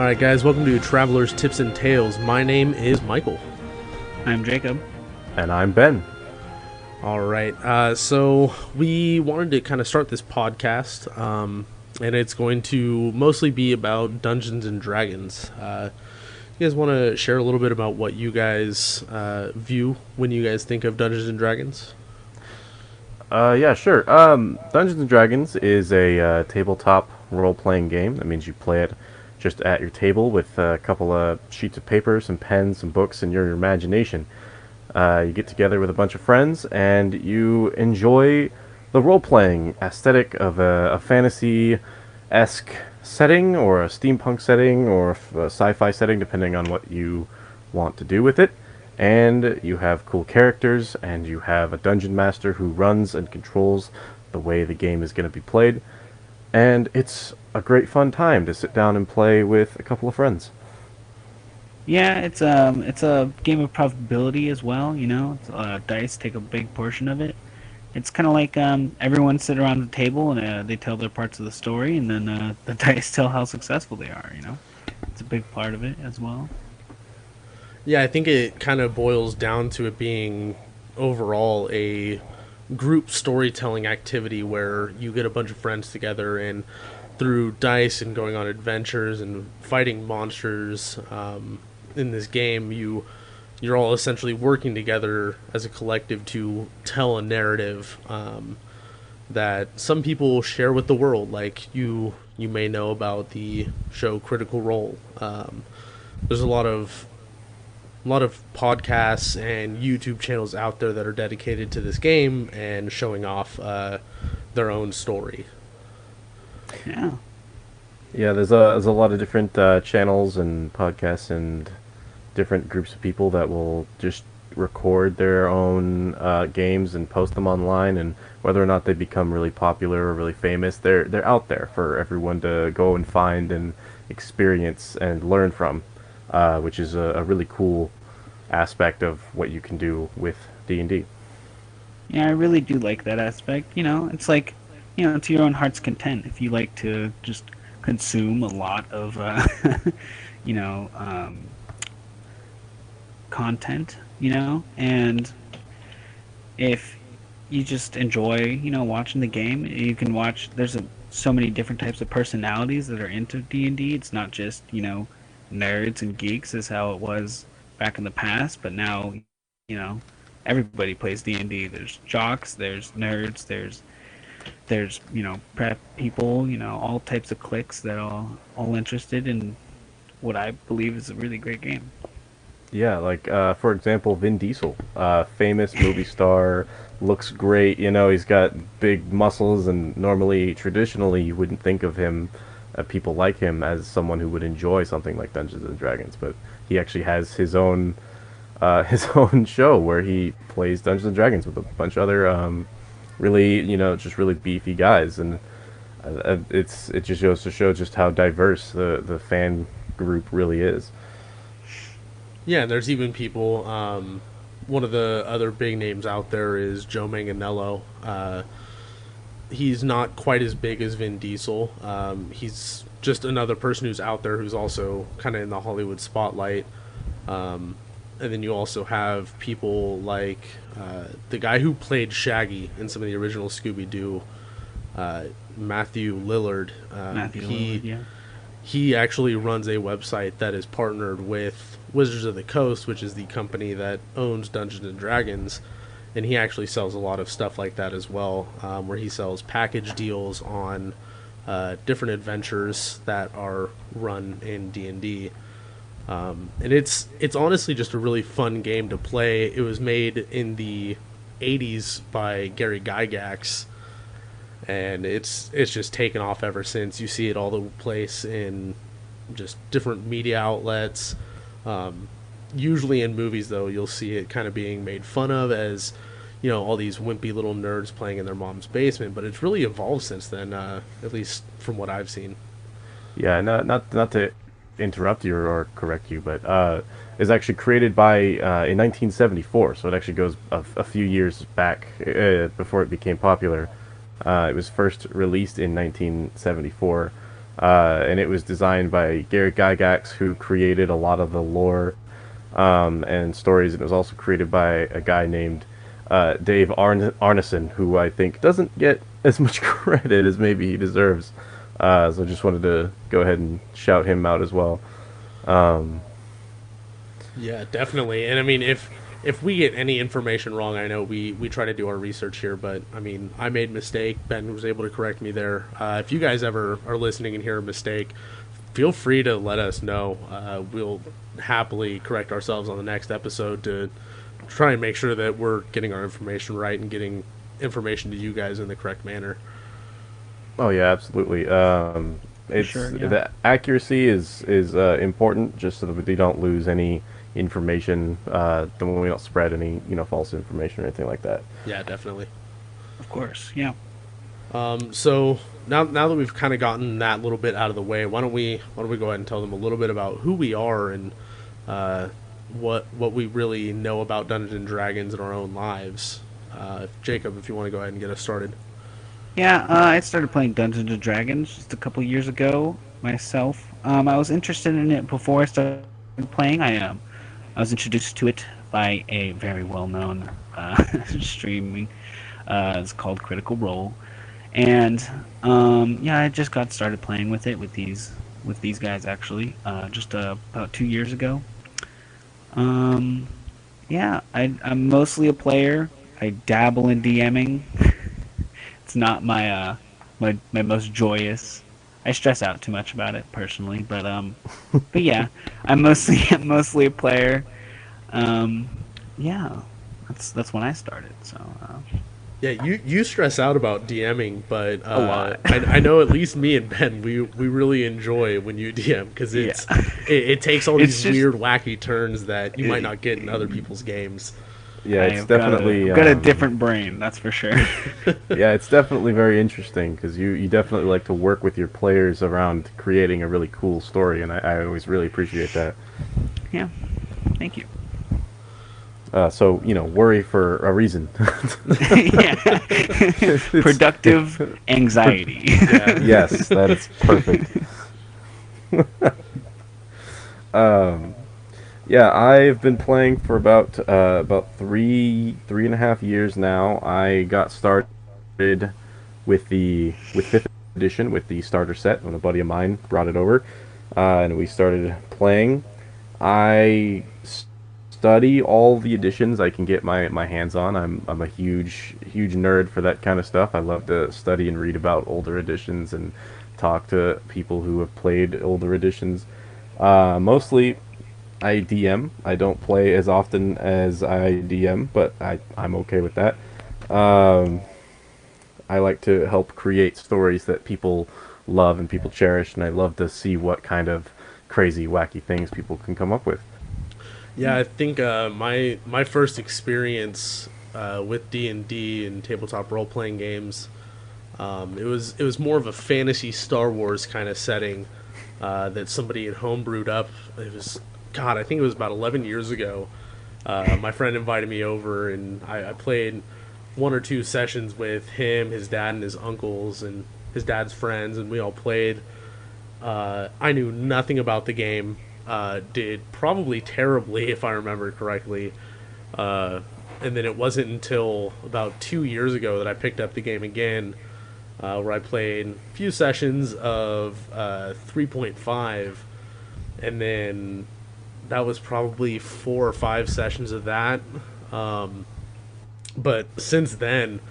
Alright, guys, welcome to Traveler's Tips and Tales. My name is Michael. I'm Jacob. And I'm Ben. Alright, so we wanted to kind of start this podcast, and it's going to mostly be about Dungeons and Dragons. You guys want to share a little bit about what you guys view when you guys think of Dungeons and Dragons? Yeah, sure. Dungeons and Dragons is a tabletop role-playing game. That means you play it just at your table with a couple of sheets of paper, some pens, some books, and your imagination. You get together with a bunch of friends, and you enjoy the role-playing aesthetic of a fantasy-esque setting, or a steampunk setting, or a sci-fi setting, depending on what you want to do with it. And you have cool characters, and you have a dungeon master who runs and controls the way the game is going to be played. And it's a great fun time to sit down and play with a couple of friends. Yeah, it's a game of probability as well. Dice take a big portion of it. It's kind of like everyone sit around the table and they tell their parts of the story, and then the dice tell how successful they are. It's a big part of it as well. Yeah, I think it kind of boils down to it being overall a group storytelling activity where you get a bunch of friends together and through dice and going on adventures and fighting monsters in this game, you're all essentially working together as a collective to tell a narrative that some people share with the world. Like you may know about the show Critical Role. There's a lot of podcasts and YouTube channels out there that are dedicated to this game and showing off their own story. Yeah. Yeah, there's a lot of different channels and podcasts and different groups of people that will just record their own games and post them online, and whether or not they become really popular or really famous, they're out there for everyone to go and find and experience and learn from, which is a really cool aspect of what you can do with D&D. Yeah, I really do like that aspect. It's like, to your own heart's content. If you like to just consume a lot of, you know, um, content, and if you just enjoy, watching the game, you can watch. There's so many different types of personalities that are into D&D. It's not just, nerds and geeks as how it was back in the past, but now, you know, everybody plays D&D. There's jocks, there's nerds, there's prep people, all types of cliques that are all interested in what I believe is a really great game. Yeah, like for example, Vin Diesel, famous movie star, looks great. He's got big muscles, and traditionally, you wouldn't think of him, people like him, as someone who would enjoy something like Dungeons and Dragons. But he actually has his own his own show where he plays Dungeons and Dragons with a bunch of other really, just really beefy guys, and it just goes to show just how diverse the fan group really is. Yeah, there's even people. One of the other big names out there is Joe Manganiello. He's not quite as big as Vin Diesel. He's just another person who's out there who's also kind of in the Hollywood spotlight. And then you also have people like the guy who played Shaggy in some of the original Scooby-Doo, Matthew Lillard. Matthew Lillard, yeah. He actually runs a website that is partnered with Wizards of the Coast, which is the company that owns Dungeons and Dragons, and he actually sells a lot of stuff like that as well, where he sells package deals on different adventures that are run in D&D. And it's honestly just a really fun game to play. It was made in the 80s by Gary Gygax, and it's just taken off ever since. You see it all the place in just different media outlets. Usually in movies, though, you'll see it kind of being made fun of as, all these wimpy little nerds playing in their mom's basement. But it's really evolved since then, at least from what I've seen. Yeah, not to interrupt you or correct you, but is actually created by in 1974, so it actually goes a few years back before it became popular. It was first released in 1974 and it was designed by Gary Gygax, who created a lot of the lore and stories, and it was also created by a guy named Dave Arneson, who I think doesn't get as much credit as maybe he deserves. So just wanted to go ahead and shout him out as well. Yeah, definitely. And I mean, if we get any information wrong, I know we try to do our research here, but I mean, I made a mistake. Ben was able to correct me there. If you guys ever are listening and hear a mistake, feel free to let us know. We'll happily correct ourselves on the next episode to try and make sure that we're getting our information right and getting information to you guys in the correct manner. Oh yeah, absolutely. It's sure, yeah. the accuracy is important, just so that we don't lose any information. Then we don't spread any false information or anything like that. Yeah, definitely. Of course, yeah. So now that we've kind of gotten that little bit out of the way, why don't we go ahead and tell them a little bit about who we are and what we really know about Dungeons and Dragons in our own lives. Jacob, if you want to go ahead and get us started. Yeah, I started playing Dungeons and Dragons just a couple years ago myself. I was interested in it before I started playing. I was introduced to it by a very well-known streaming. It's called Critical Role, and yeah, I just got started playing with it with these guys actually just about 2 years ago. Yeah, I'm mostly a player. I dabble in DMing. It's not my my most joyous. I stress out too much about it personally, but yeah, I'm mostly a player. Yeah, that's when I started. So Yeah, you stress out about DMing, but a lot. I know at least me and Ben, we really enjoy when you DM because it takes all these weird, wacky turns that you might not get in other people's games. Yeah, it's definitely got a different brain, that's for sure. yeah, it's definitely very interesting because you definitely like to work with your players around creating a really cool story, and I always really appreciate that. Yeah, thank you. So worry for a reason. Yeah, productive anxiety. Yeah. Yes, that is perfect. Yeah, I've been playing for about 3.5 years now. I got started with fifth edition with the starter set when a buddy of mine brought it over, and we started playing. I study all the editions I can get my hands on. I'm a huge nerd for that kind of stuff. I love to study and read about older editions and talk to people who have played older editions. Mostly I DM. I don't play as often as I DM, but I'm okay with that. I like to help create stories that people love and people cherish, and I love to see what kind of crazy, wacky things people can come up with. Yeah, I think my first experience with D&D and tabletop role playing games, it was more of a fantasy Star Wars kind of setting that somebody had homebrewed up. It was I think it was about 11 years ago. My friend invited me over, and I played 1 or 2 sessions with him, his dad, and his uncles, and his dad's friends, and we all played. I knew nothing about the game. Did probably terribly, if I remember correctly. And then it wasn't until about 2 years ago that I picked up the game again, where I played a few sessions of 3.5, and then that was probably 4 or 5 sessions of that. But since then,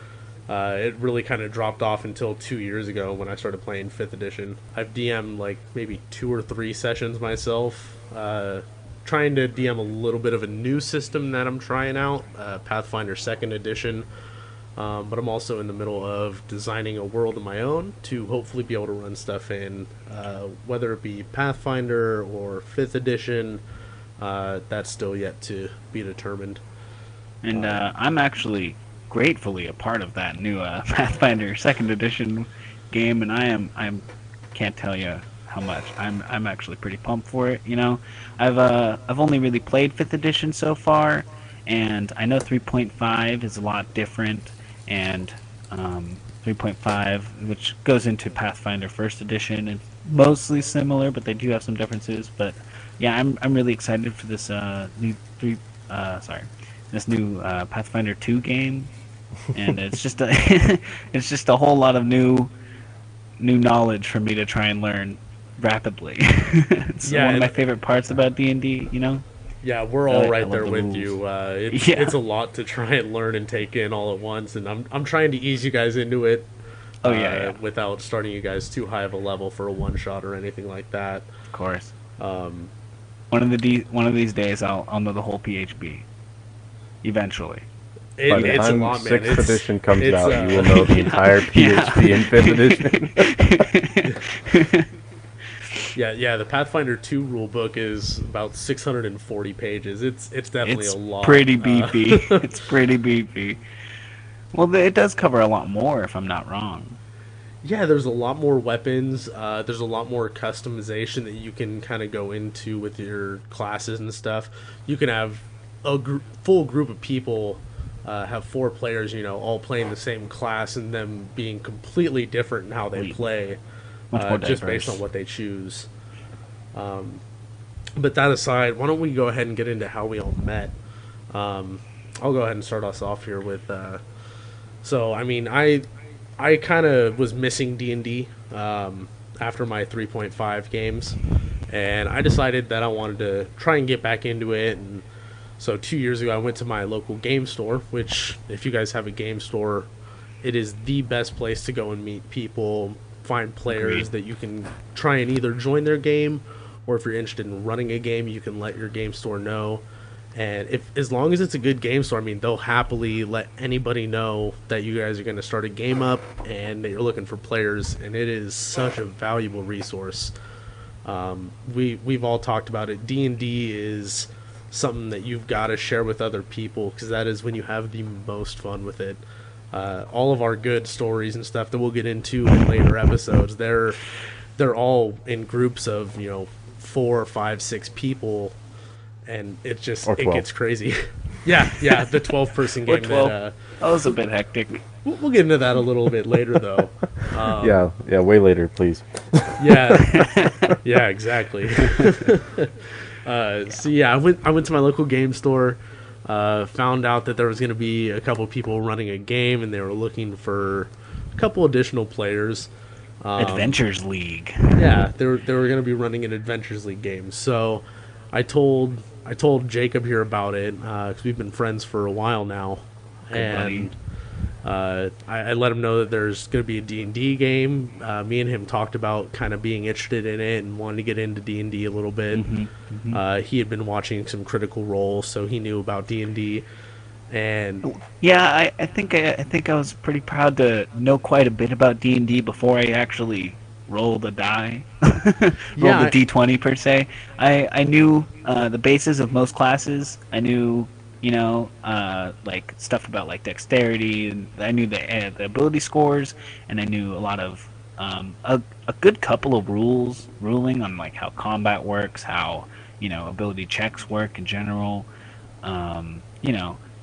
it really kind of dropped off until 2 years ago when I started playing 5th edition. I've DM'd like maybe 2 or 3 sessions myself, trying to DM a little bit of a new system that I'm trying out, Pathfinder 2nd edition. But I'm also in the middle of designing a world of my own to hopefully be able to run stuff in, whether it be Pathfinder or 5th edition. That's still yet to be determined. And I'm actually gratefully a part of that new Pathfinder 2nd edition game, and I can't tell you how much. I'm actually pretty pumped for it. I've only really played 5th edition so far, and I know 3.5 is a lot different, and 3.5, which goes into Pathfinder First Edition. It's mostly similar, but they do have some differences. But yeah, I'm really excited for this this new Pathfinder 2 game, and it's just a it's just a whole lot of new knowledge for me to try and learn rapidly. It's one of my favorite parts about D&D, you know. Yeah, we're all right there with rules. you. It's a lot to try and learn and take in all at once, and I'm trying to ease you guys into it. Without starting you guys too high of a level for a one shot or anything like that. Of course. One of these days, I'll know the whole PHB. Eventually. By the It's a time lot, man. 6th edition comes out, you will know the entire PHP in 5th edition. Yeah. The Pathfinder 2 rule book is about 640 pages. It's definitely a lot. Pretty beefy. It's pretty beefy. Well, it does cover a lot more, if I'm not wrong. Yeah, there's a lot more weapons. There's a lot more customization that you can kind of go into with your classes and stuff. You can have a full group of people, have 4 players, all playing the same class and them being completely different in how they play, just based on what they choose. But that aside, why don't we go ahead and get into how we all met? I'll go ahead and start us off here with. So I mean, I kind of was missing D&D after my 3.5 games, and I decided that I wanted to try and get back into it. And so 2 years ago, I went to my local game store, which, if you guys have a game store, it is the best place to go and meet people, find players that you can try and either join their game, or if you're interested in running a game, you can let your game store know. And as long as it's a good game store, I mean, they'll happily let anybody know that you guys are going to start a game up and that you're looking for players, and it is such a valuable resource. We've all talked about it. D&D is something that you've got to share with other people, because that is when you have the most fun with it. All of our good stories and stuff that we'll get into in later episodes, they're all in groups of 4, 5, 6 people. And it gets crazy. yeah, the 12-person game. That was a bit hectic. We'll get into that a little bit later, though. Yeah, way later, please. Yeah, exactly. So yeah, I went to my local game store, found out that there was going to be a couple people running a game, and they were looking for a couple additional players. Adventures League. Yeah, they were going to be running an Adventures League game. So I told Jacob here about it, because we've been friends for a while now, and I let him know that there's going to be a D&D game. Me and him talked about kind of being interested in it and wanting to get into D&D a little bit. He had been watching some Critical Role, so he knew about D&D. And yeah, I think I was pretty proud to know quite a bit about D&D before I actually rolled a die, rolled a D20 per se. I knew the bases of most classes. I knew, like stuff about like dexterity, and I knew the ability scores, and I knew a lot of a good couple of ruling on like how combat works, how ability checks work in general.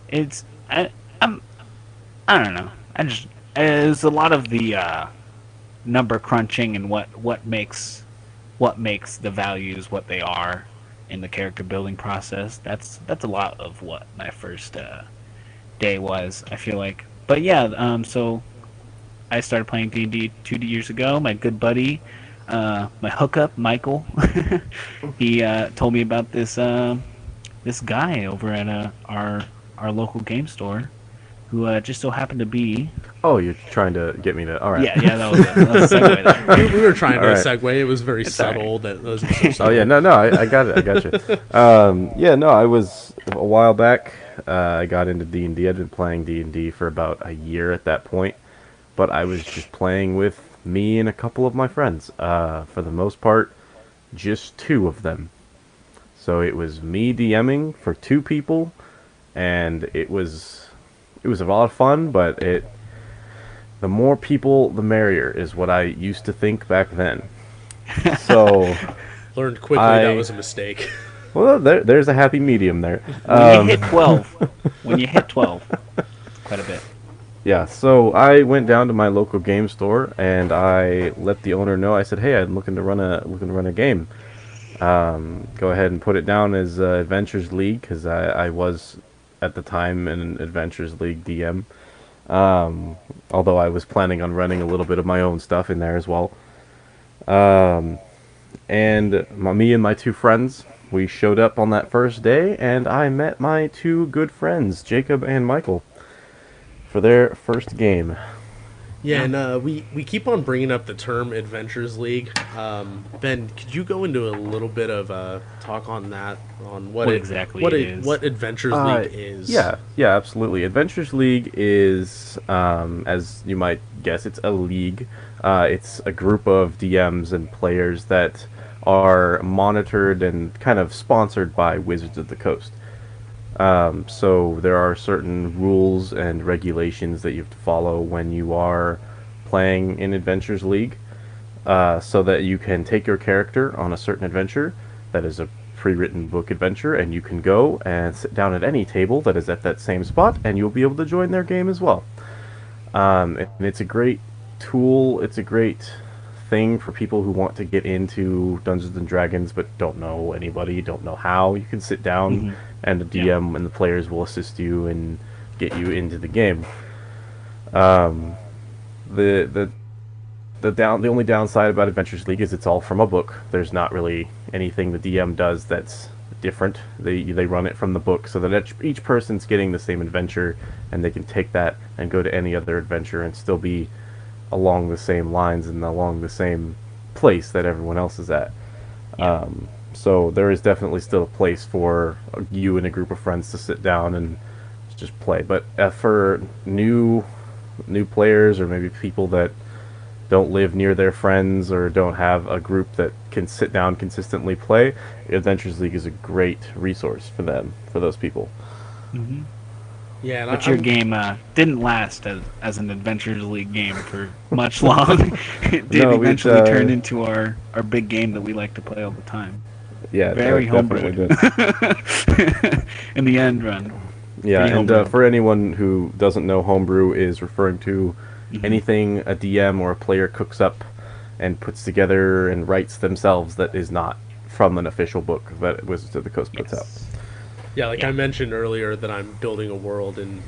It's I don't know. It's a lot of the number crunching and what makes the values what they are in the character building process. That's a lot of what my first day was, I feel like. But yeah, so I started playing D&D 2 years ago. My good buddy, my hookup, Michael, he told me about this guy over at our local game store, who just so happened to be... Oh, you're trying to get me to... All right. Yeah, that was a segue there. We were trying to segue. It was very subtle. Right. That wasn't so subtle. Oh, yeah, no, I got it. I got you. I was... A while back, I got into D&D. I'd been playing D&D for about a year at that point, but I was just playing with me and a couple of my friends. For the most part, just 2 of them. So it was me DMing for 2 people, and it was a lot of fun, but the more people, the merrier, is what I used to think back then. So learned quickly that was a mistake. Well, there's a happy medium there. When you hit 12, quite a bit. Yeah, so I went down to my local game store and I let the owner know. I said, "Hey, I'm looking to run a game. Go ahead and put it down as Adventures League because I was at the time an Adventures League DM. Although I was planning on running a little bit of my own stuff in there as well. Um, and me and my two friends, we showed up on that first day, and I met my two good friends, Jacob and Michael, for their first game. Yeah, and we keep on bringing up the term Adventures League. Ben, could you go into a little bit of talk on that, on What exactly it is. what Adventures League is? Yeah, absolutely. Adventures League is, as you might guess, it's a league. It's a group of DMs and players that are monitored and kind of sponsored by Wizards of the Coast. So there are certain rules and regulations that you have to follow when you are playing in Adventures League, so that you can take your character on a certain adventure that is a pre-written book adventure, and you can go and sit down at any table that is at that same spot, and you'll be able to join their game as well. And it's a great tool. It's a great thing for people who want to get into Dungeons and Dragons but don't know anybody, don't know how. You can sit down and the DM and the players will assist you and get you into the game. The only downside about Adventures League is it's all from a book. There's not really anything the DM does that's different. They run it from the book so that each person's getting the same adventure, and they can take that and go to any other adventure and still be along the same lines and along the same place that everyone else is at. So there is definitely still a place for you and a group of friends to sit down and just play. But for new players, or maybe people that don't live near their friends or don't have a group that can sit down consistently play, Adventures League is a great resource for them, for those people. Yeah, and But your game didn't last as an Adventures League game for much long. It did eventually turn into our big game that we like to play all the time. Yeah, Very definitely homebrewed. did. In the end run. Yeah, Pretty and homebrew. for anyone who doesn't know, homebrew is referring to anything a DM or a player cooks up and puts together and writes themselves that is not from an official book that Wizards of the Coast puts out. Yeah, I mentioned earlier that I'm building a world, and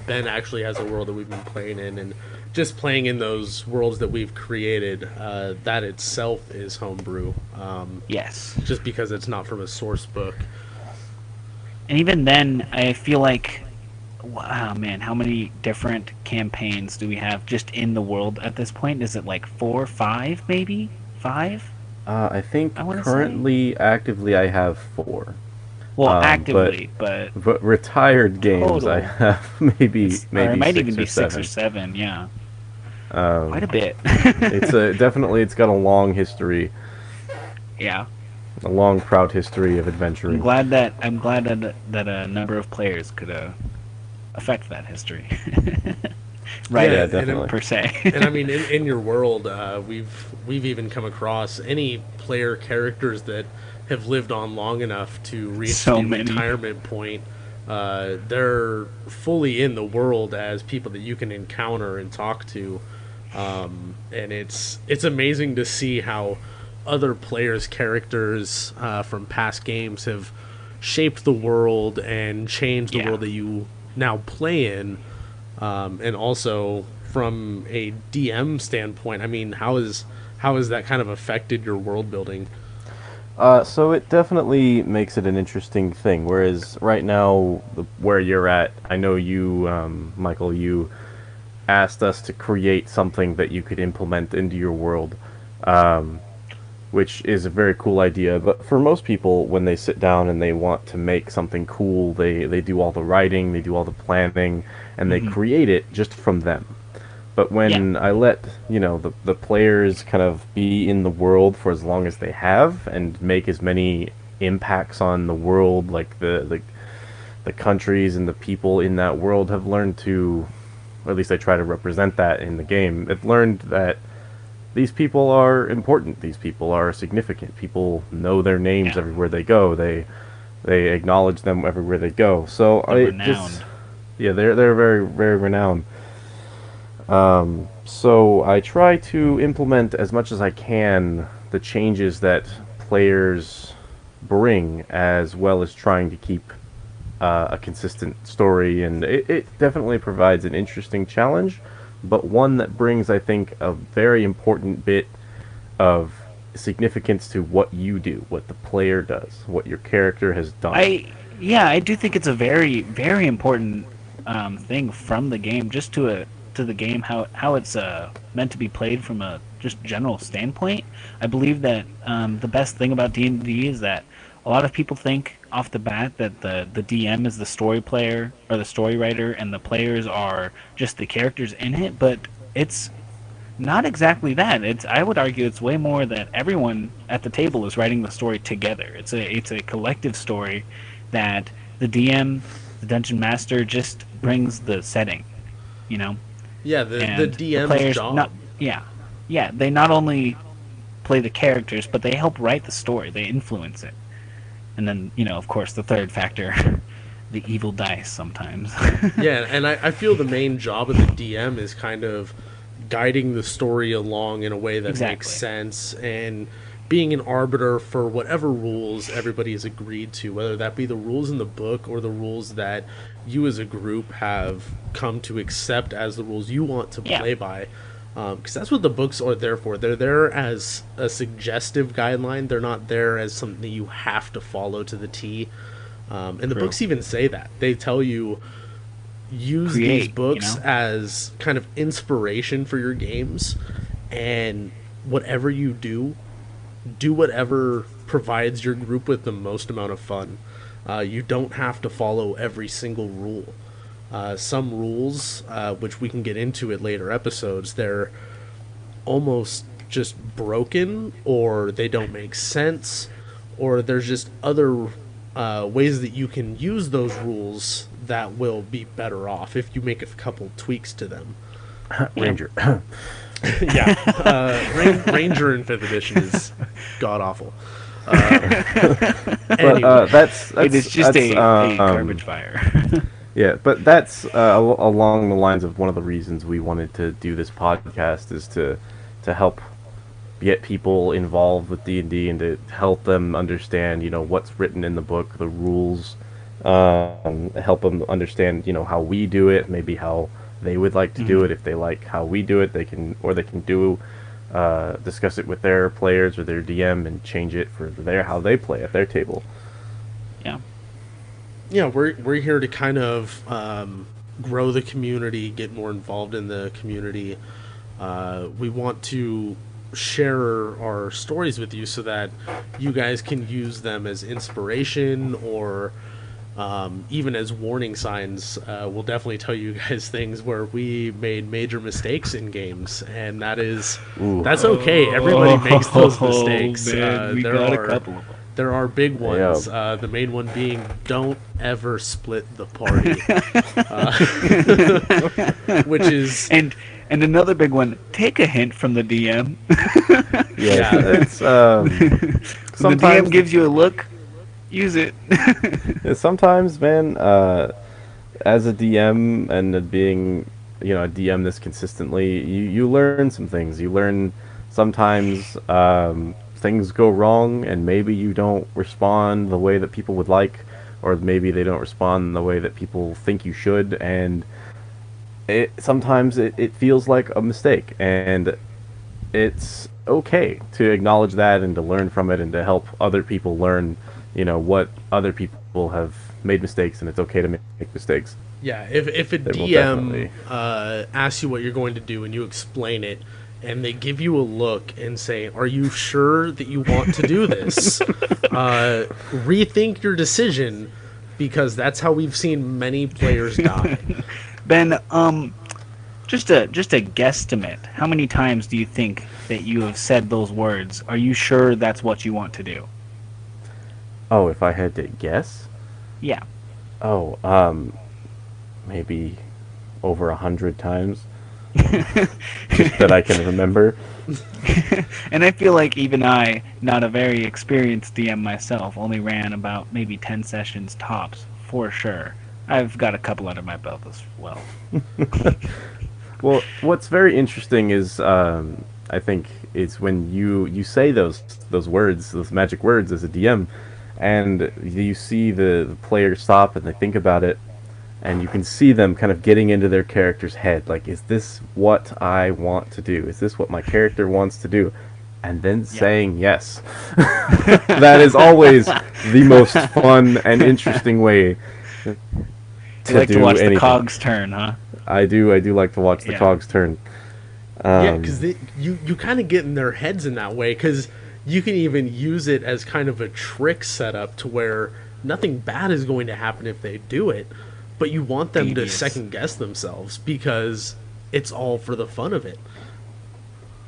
Ben actually has a world that we've been playing in, and just playing in those worlds that we've created, that itself is homebrew. Yes. Just because it's not from a source book. And even then, I feel like, wow, man, how many different campaigns do we have just in the world at this point? Is it like 4, 5, maybe? 5? I think I wanna currently, actively, I have 4. Well, but- actively, But retired games, Total. I have maybe or it might 6 even be or 6 or 7. 7, yeah. Um, Quite a bit. it's definitely it's got a long history, Yeah. a long proud history of adventuring. I'm glad that a number of players could affect that history. Right, Yeah, and- definitely. per se. And I mean, in your world, we've even come across any player characters that have lived on long enough to reach So the many. retirement point. They're fully in the world as people that you can encounter and talk to, and it's amazing to see how other players' characters from past games have shaped the world and changed the Yeah. world that you now play in. And also from a DM standpoint, I mean, how has that kind of affected your world building? So it definitely makes it an interesting thing. Whereas right now, where you're at, I know you, Michael, you asked us to create something that you could implement into your world, which is a very cool idea. But for most people, when they sit down and they want to make something cool, they do all the writing, they do all the planning, and they create it just from them. But when I let the players kind of be in the world for as long as they have and make as many impacts on the world, like the countries and the people in that world have learned to, or at least I try to represent that in the game. It learned that these people are important. These people are significant. People know their names everywhere they go. They acknowledge them everywhere they go. So They're I renowned. they're very very renowned. So I try to implement as much as I can the changes that players bring, as well as trying to keep a consistent story, and it definitely provides an interesting challenge, but one that brings, I think, a very important bit of significance to what you do, what the player does, what your character has done. I do think it's a very very important thing from the game, just to the game, how it's meant to be played from a just general standpoint. I believe that the best thing about D&D is that a lot of people think off the bat that the DM is the story player or the story writer, and the players are just the characters in it. But it's not exactly that. I would argue it's way more that everyone at the table is writing the story together. It's a collective story that the DM, the dungeon master, just brings the setting, you know. Yeah, the And DM's players job. not yeah, they not only play the characters, but they help write the story. They influence it. And then, of course, the third factor, the evil dice sometimes. Yeah, and I feel the main job of the DM is kind of guiding the story along in a way that makes Exactly. sense, and being an arbiter for whatever rules everybody has agreed to, whether that be the rules in the book or the rules that you as a group have come to accept as the rules you want to Yeah. play by. Because that's what the books are there for. They're there as a suggestive guideline. They're not there as something that you have to follow to the T. And the True. books even say that. They tell you use Create, these books you know? as kind of inspiration for your games, and whatever you do whatever provides your group with the most amount of fun. You don't have to follow every single rule. Some rules, which we can get into at later episodes, they're almost just broken, or they don't make sense, or there's just other ways that you can use those rules that will be better off if you make a couple tweaks to them. Ranger. Yeah, Ranger in 5th edition is god awful. But Anyway, that's It is just that's, a garbage fire. yeah, but that's along the lines of one of the reasons we wanted to do this podcast, is to help get people involved with D&D and to help them understand, what's written in the book, the rules, help them understand, how we do it, maybe how they would like to do it. If they like how we do it, they can do discuss it with their players or their DM and change it for how they play at their table. Yeah. yeah, we're here to kind of grow the community, get more involved in the community. We want to share our stories with you so that you guys can use them as inspiration, or even as warning signs. We'll definitely tell you guys things where we made major mistakes in games, and that's okay. Everybody makes those mistakes. Man, we there got are a couple of them. there are big ones. The main one being, don't ever split the party, which is And another big one, take a hint from the DM. Yeah, it's The DM gives you a look, use it. yeah, sometimes, man, as a DM and being, a DM this consistently, you learn some things. You learn sometimes things go wrong, and maybe you don't respond the way that people would like, or maybe they don't respond the way that people think you should, and sometimes it feels like a mistake, and it's okay to acknowledge that and to learn from it and to help other people learn, what other people have made mistakes, and it's okay to make mistakes. Yeah, if a They will DM definitely- asks you what you're going to do and you explain it, and they give you a look and say, "Are you sure that you want to do this?" Rethink your decision, because that's how we've seen many players die. Ben, just a guesstimate. How many times do you think that you have said those words? Are you sure that's what you want to do? Oh, if I had to guess? Yeah. Oh, maybe over 100 times. Just that I can remember. And I feel like even I, not a very experienced DM myself, only ran about maybe 10 sessions tops, for sure. I've got a couple under my belt as well. Well, what's very interesting is, I think, is when you say those words, those magic words as a DM, and you see the player stop and they think about it, and you can see them kind of getting into their character's head. Like, is this what I want to do? Is this what my character wants to do? And then saying yes. That is always the most fun and interesting way to You like do to watch anything. the cogs turn, huh? I do like to watch the Yeah. cogs turn. Yeah, because you kind of get in their heads in that way, because you can even use it as kind of a trick setup to where nothing bad is going to happen if they do it, but you want them to Devious. second guess themselves because it's all for the fun of it.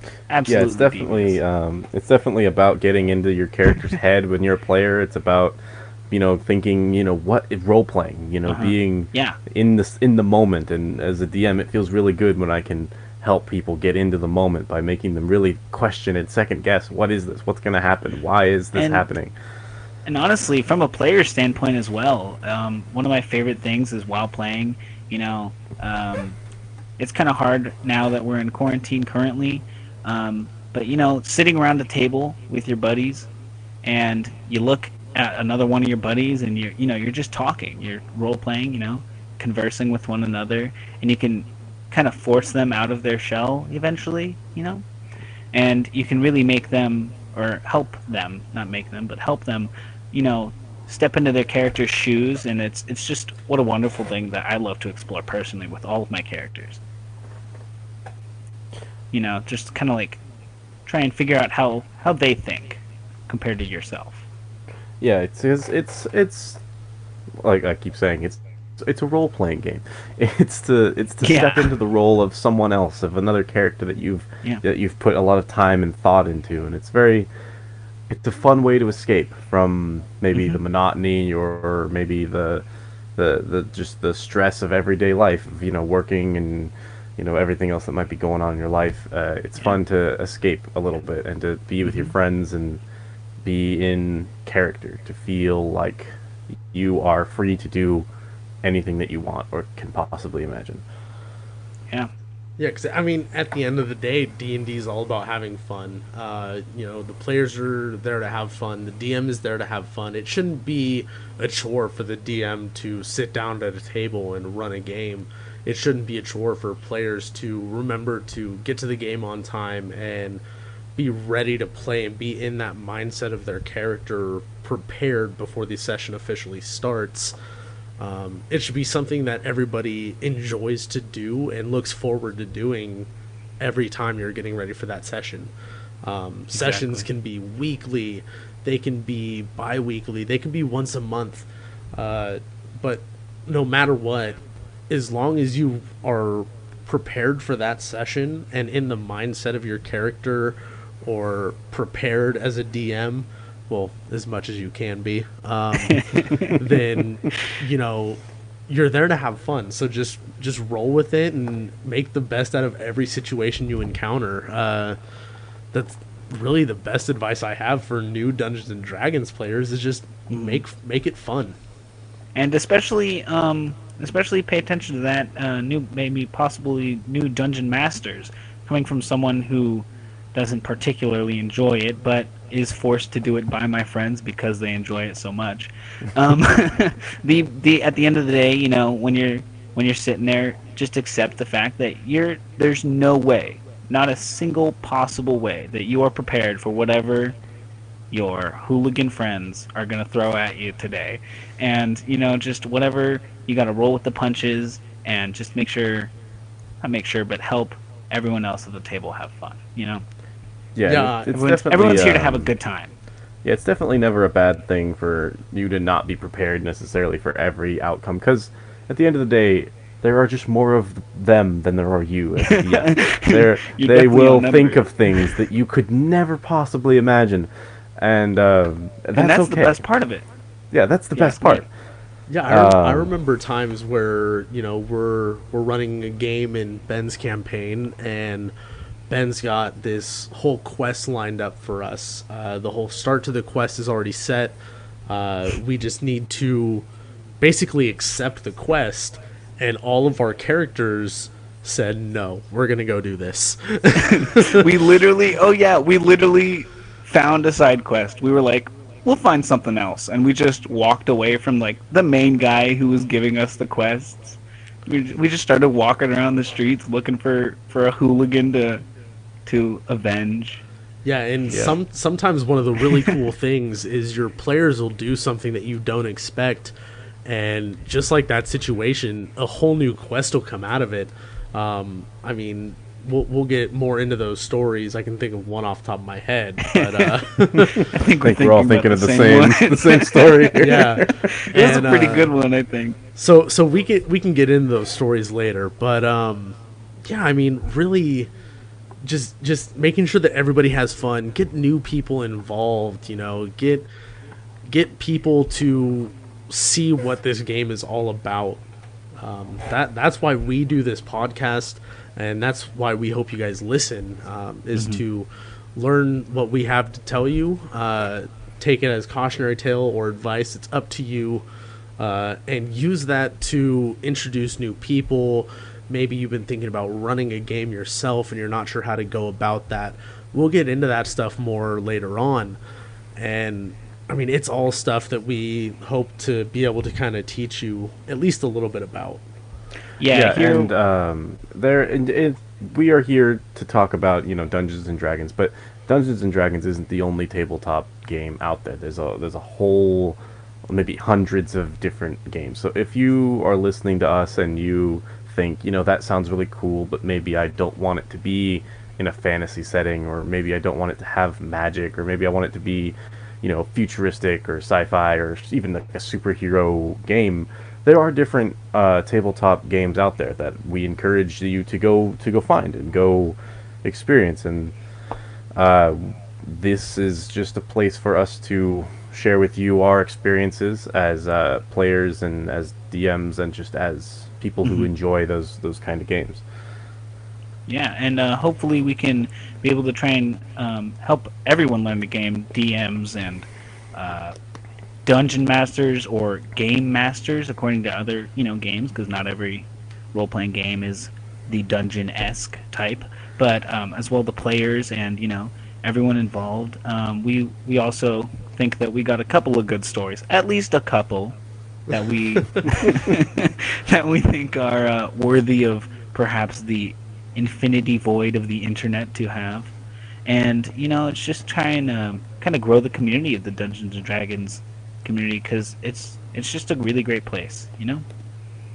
Yeah, Absolutely. devious. it's definitely about getting into your character's head when you're a player. It's about, thinking, what is role playing, being Yeah. in the moment. And as a DM, it feels really good when I can help people get into the moment by making them really question and second guess, what is this? What's going to happen? Why is this And- happening? And honestly, from a player standpoint as well, one of my favorite things is while playing, it's kind of hard now that we're in quarantine currently, but sitting around a table with your buddies, and you look at another one of your buddies, and you're just talking, you're role playing, conversing with one another, and you can kind of force them out of their shell eventually, and you can really make them or help them, not make them, but help them, step into their character's shoes, and it's just what a wonderful thing that I love to explore personally with all of my characters. Just kind of like try and figure out how they think compared to yourself. Yeah, it's like I keep saying, it's a role playing game. It's to step into the role of someone else, of another character that you've put a lot of time and thought into, and it's a fun way to escape from maybe the monotony or maybe the just the stress of everyday life of working and everything else that might be going on in your life. It's fun to escape a little bit and to be with your friends and be in character, to feel like you are free to do anything that you want or can possibly imagine. Yeah. Yeah, because I mean, at the end of the day, D&D is all about having fun. The players are there to have fun. The DM is there to have fun. It shouldn't be a chore for the DM to sit down at a table and run a game. It shouldn't be a chore for players to remember to get to the game on time and be ready to play and be in that mindset of their character prepared before the session officially starts. It should be something that everybody enjoys to do and looks forward to doing every time you're getting ready for that session. Sessions can be weekly, they can be bi-weekly, they can be once a month, but no matter what, as long as you are prepared for that session and in the mindset of your character or prepared as a DM, well, as much as you can be, then you're there to have fun. So just roll with it and make the best out of every situation you encounter. That's really the best advice I have for new Dungeons and Dragons players, is just make it fun. And especially pay attention to that maybe possibly new dungeon masters coming from someone who doesn't particularly enjoy it, but is forced to do it by my friends because they enjoy it so much. The at the end of the day, when you're sitting there, just accept the fact that there's no way, not a single possible way, that you are prepared for whatever your hooligan friends are going to throw at you today. And, just whatever, you got to roll with the punches and just but help everyone else at the table have fun, Yeah, it's everyone's here to have a good time. Yeah, it's definitely never a bad thing for you to not be prepared necessarily for every outcome, because at the end of the day, there are just more of them than there are you. Yeah, they definitely will outnumber think you. of things that you could never possibly imagine, and that's That's the okay. best part of it. Yeah, that's the Yeah, best part. Yeah, I remember times where we're running a game in Ben's campaign, and Ben's got this whole quest lined up for us. The whole start to the quest is already set. We just need to basically accept the quest, and all of our characters said, no, we're going to go do this. we literally found a side quest. We were like, we'll find something else, and we just walked away from like the main guy who was giving us the quests. We just started walking around the streets looking for a hooligan to avenge. Yeah, and sometimes one of the really cool things is your players will do something that you don't expect, and just like that situation, a whole new quest will come out of it. I mean, we'll get more into those stories. I can think of one off the top of my head, but I think we're all thinking of the same story. Yeah, it's a pretty good one, I think. So we can get into those stories later, but yeah, I mean, really, just making sure that everybody has fun, get new people involved, you know, get people to see what this game is all about. That's why we do this podcast, and that's why we hope you guys listen, is to learn what we have to tell you. Take it as cautionary tale or advice. It's up to you, and use that to introduce new people. Maybe you've been thinking about running a game yourself and you're not sure how to go about that. We'll get into that stuff more later on. And I mean, it's all stuff that we hope to be able to kind of teach you at least a little bit about. Yeah, and we are here to talk about, you know, Dungeons and Dragons, but Dungeons and Dragons isn't the only tabletop game out there. There's a whole, maybe hundreds of different games. So if you are listening to us and you think, you know, that sounds really cool, but maybe I don't want it to be in a fantasy setting, or maybe I don't want it to have magic, or maybe I want it to be, you know, futuristic or sci-fi, or even like a superhero game, there are different tabletop games out there that we encourage you to go find and go experience. And this is just a place for us to share with you our experiences as players and as DMs and just as people who enjoy those kind of games. Yeah, and hopefully we can be able to try and help everyone learn the game, DMs and dungeon masters or game masters, according to other, you know, games, because not every role-playing game is the dungeon-esque type. But as well, the players and, you know, everyone involved. We also think that we got a couple of good stories, at least a couple, that we that we think are worthy of perhaps the infinity void of the internet to have. And, you know, it's just trying to kind of grow the community of the Dungeons and Dragons community, because it's just a really great place, you know?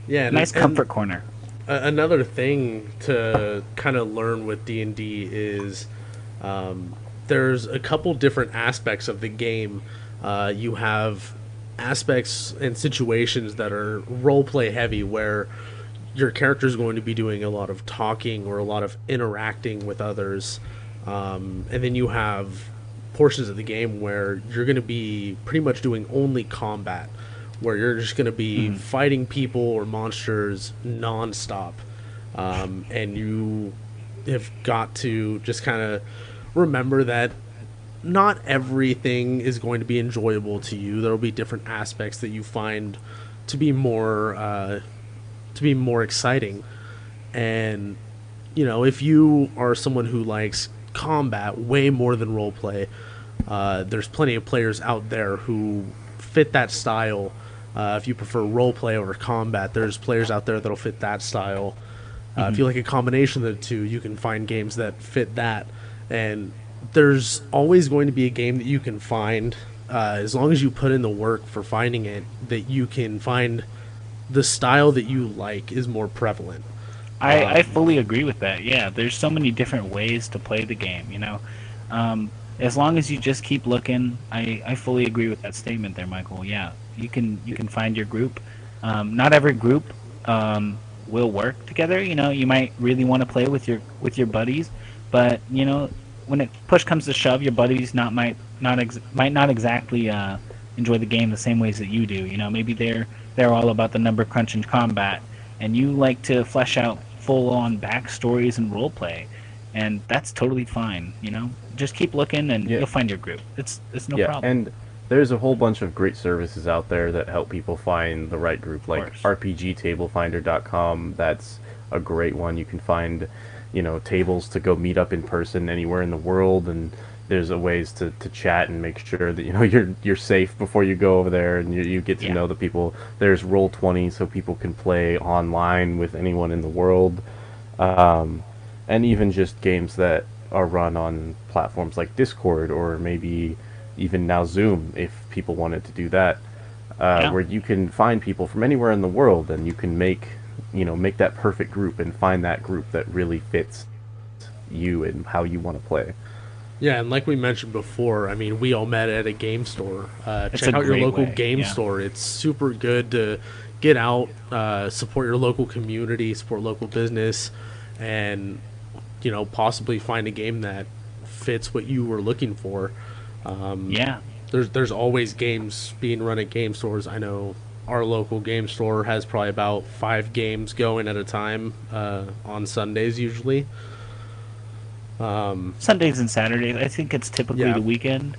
Yeah, nice comfort corner. Another thing to kind of learn with D&D is there's a couple different aspects of the game. You have aspects and situations that are role-play heavy, where your character is going to be doing a lot of talking or a lot of interacting with others. And then you have portions of the game where you're going to be pretty much doing only combat, where you're just going to be fighting people or monsters nonstop. And you have got to just kind of remember that not everything is going to be enjoyable to you. There will be different aspects that you find to be more exciting. And, you know, if you are someone who likes combat way more than roleplay, there's plenty of players out there who fit that style. If you prefer roleplay over combat, there's players out there that'll fit that style. If you like a combination of the two, you can find games that fit that. And there's always going to be a game that you can find, as long as you put in the work for finding it, that you can find the style that you like is more prevalent. I fully agree with that. Yeah, there's so many different ways to play the game, you know. As long as you just keep looking, I fully agree with that statement there, Michael. Yeah, you can find your group. Not every group will work together. You know, you might really want to play with your buddies, but you know, when it push comes to shove, your buddies might not exactly enjoy the game the same ways that you do. You know, maybe they're all about the number crunch and combat, and you like to flesh out full-on backstories and roleplay, and that's totally fine. You know, just keep looking, and you'll find your group. It's no problem. And there's a whole bunch of great services out there that help people find the right group, like RPGTableFinder.com. That's a great one. You can find, tables to go meet up in person anywhere in the world, and there's a ways to chat and make sure that you're safe before you go over there, and you get to Yeah. know the people. There's Roll20, so people can play online with anyone in the world, and even just games that are run on platforms like Discord, or maybe even now Zoom, if people wanted to do that, Yeah. where you can find people from anywhere in the world, and you can make that perfect group and find that group that really fits you and how you want to play. Yeah, and like we mentioned before, I mean, we all met at a game store. It's Check a out your great local way, game yeah. store. It's super good to get out, support your local community, support local business, and possibly find a game that fits what you were looking for. Yeah. There's always games being run at game stores. I know our local game store has probably about 5 games going at a time on Sundays usually. Sundays and Saturdays. I think it's typically Yeah. the weekend.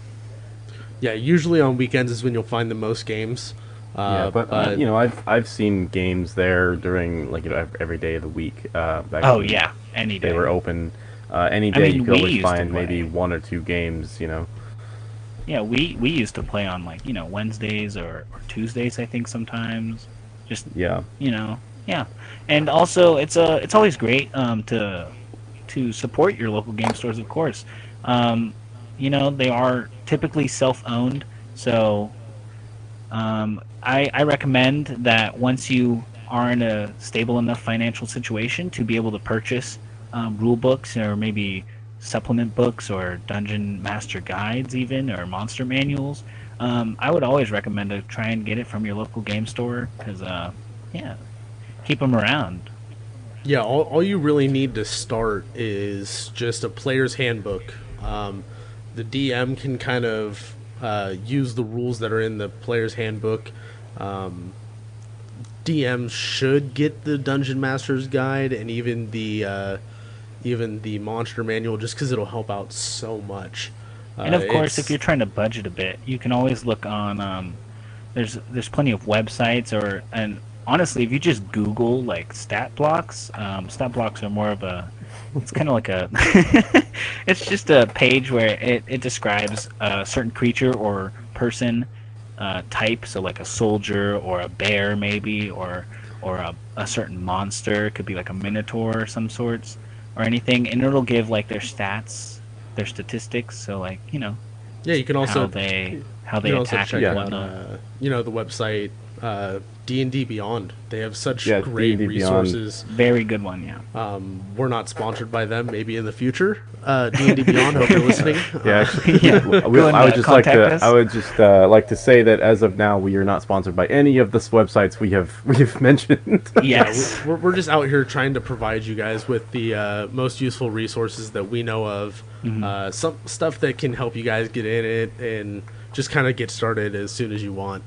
Yeah, usually on weekends is when you'll find the most games. Yeah, but I've seen games there during every day of the week. Back Oh when yeah, any day. they were open. Any I day mean, you could we always used to find maybe play. 1 or 2 games. Yeah, we used to play on Wednesdays or Tuesdays. I think sometimes. Just Yeah. yeah. And also, it's always great to support your local game stores, of course. They are typically self-owned, so I recommend that once you are in a stable enough financial situation to be able to purchase rule books, or maybe supplement books, or dungeon master guides even, or monster manuals, I would always recommend to try and get it from your local game store, because yeah, keep them around. Yeah, all you really need to start is just a player's handbook. The DM can kind of use the rules that are in the player's handbook. DMs should get the Dungeon Master's Guide and even the Monster Manual, just because it'll help out so much. And of course, if It's you're trying to budget a bit, you can always look on. There's plenty of websites, and honestly, if you just Google stat blocks, stat blocks are more of a. It's kind of like a. It's just a page where it describes a certain creature or person type, so like a soldier or a bear maybe, or a certain monster. It could be like a minotaur or some sorts, or anything, and it'll give their stats, their statistics. So yeah, you can also how they you can also attack check and out whatnot. the website D&D Beyond. They have such Yeah, great D&D Beyond. resources. Very good one, yeah. We're not sponsored by them. Maybe in the future. D&D Beyond. Hope you're listening. Yeah, actually, Yeah. Go and, I would just like contact to. us. I would just like to say that as of now, we are not sponsored by any of the websites we've mentioned. Yes. We're just out here trying to provide you guys with the most useful resources that we know of. Some stuff that can help you guys get in it and just kind of get started as soon as you want.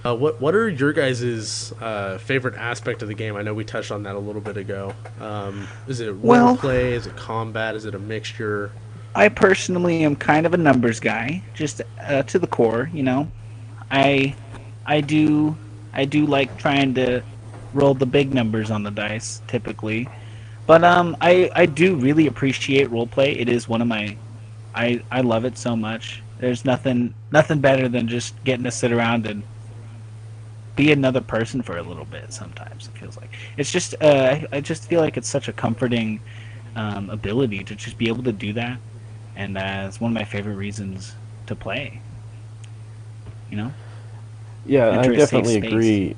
What are your guys' favorite aspect of the game? I know we touched on that a little bit ago. Is it Well- roleplay? Is it combat? Is it a mixture? I personally am kind of a numbers guy, just to the core. I do like trying to roll the big numbers on the dice typically, but I do really appreciate roleplay. It is one of my I love it so much. There's nothing better than just getting to sit around and be another person for a little bit. Sometimes it feels like it's just I just feel like it's such a comforting ability to just be able to do that, and it's one of my favorite reasons to play. Yeah, I Enter a safe definitely space. agree.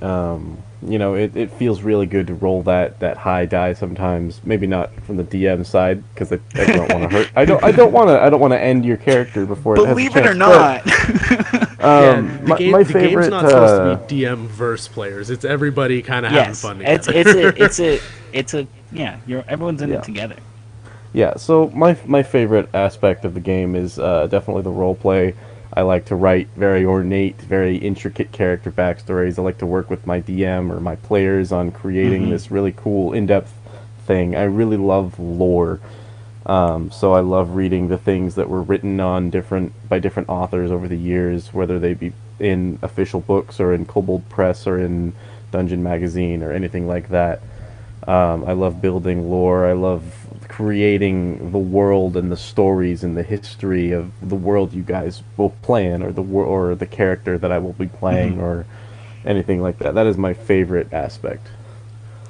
It feels really good to roll that high die sometimes. Maybe not from the DM side, because I don't want to hurt. I don't want to end your character before. Believe it it or has a chance, not. but, the my the favorite. game's not supposed to be DM verse players. It's everybody kind of having Yes, fun it's together. it's a yeah. Everyone's in Yeah. it together. Yeah, so my favorite aspect of the game is definitely the role play. I like to write very ornate, very intricate character backstories. I like to work with my DM or my players on creating this really cool, in-depth thing. I really love lore. So I love reading the things that were written on by different authors over the years, whether they be in official books or in Kobold Press or in Dungeon Magazine or anything like that. I love building lore. I love creating the world and the stories and the history of the world you guys will play in, or or the character that I will be playing, or anything like that. That is my favorite aspect.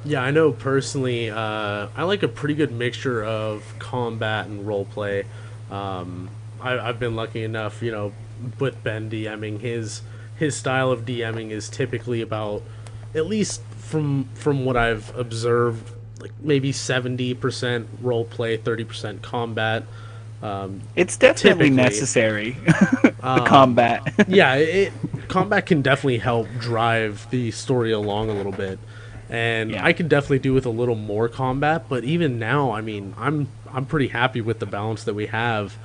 Yeah, I know personally, I like a pretty good mixture of combat and roleplay. I've been lucky enough, with Ben DMing, his style of DMing is typically about, at least from what I've observed, like maybe 70% roleplay, 30% combat. It's definitely Typically, necessary. The combat. yeah, combat can definitely help drive the story along a little bit, and Yeah. I could definitely do with a little more combat. But even now, I mean, I'm pretty happy with the balance that we have.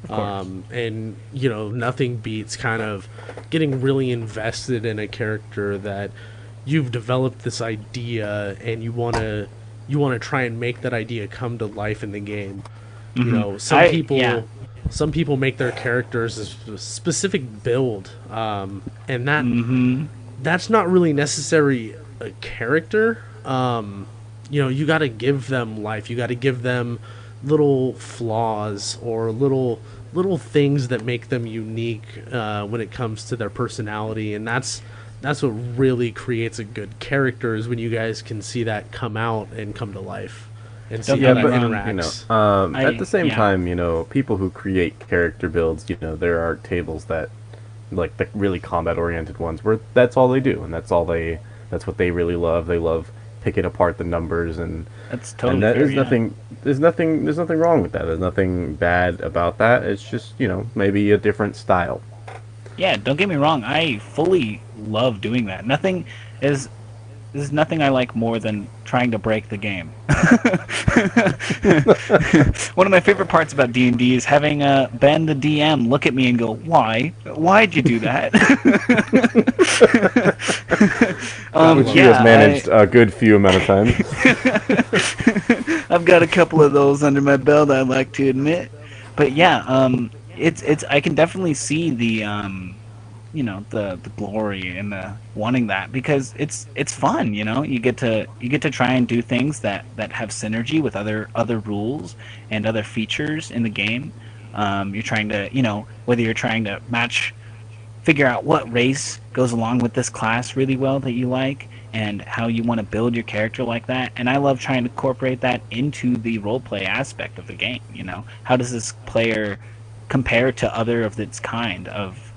course. And nothing beats kind of getting really invested in a character that you've developed this idea, and you want to try and make that idea come to life in the game. Some people Yeah. some people make their characters a specific build, and that's not really necessary a character. You got to give them life. You got to give them little flaws or little things that make them unique when it comes to their personality, and that's what really creates a good character, is when you guys can see that come out and come to life and see Don't how get that me wrong, interacts. At the same yeah. time, people who create character builds, there are tables that, like the really combat oriented ones, where that's all they do, and that's what they really love. They love picking apart the numbers, and That's totally and that fair, is yeah. there's nothing wrong with that. There's nothing bad about that. It's just, maybe a different style. Yeah, don't get me wrong. I fully love doing that. There's nothing I like more than trying to break the game. One of my favorite parts about D&D is having Ben, the DM, look at me and go, "Why? Why'd you do that?" Which you has managed a good few amount of times. I've got a couple of those under my belt, I'd like to admit. But yeah, it's I can definitely see the glory in the wanting that, because it's fun. You get to try and do things that have synergy with other rules and other features in the game. You're trying to, whether you're trying to figure out what race goes along with this class really well that you like, and how you want to build your character like that. And I love trying to incorporate that into the roleplay aspect of the game. How does this player compare to other of its kind of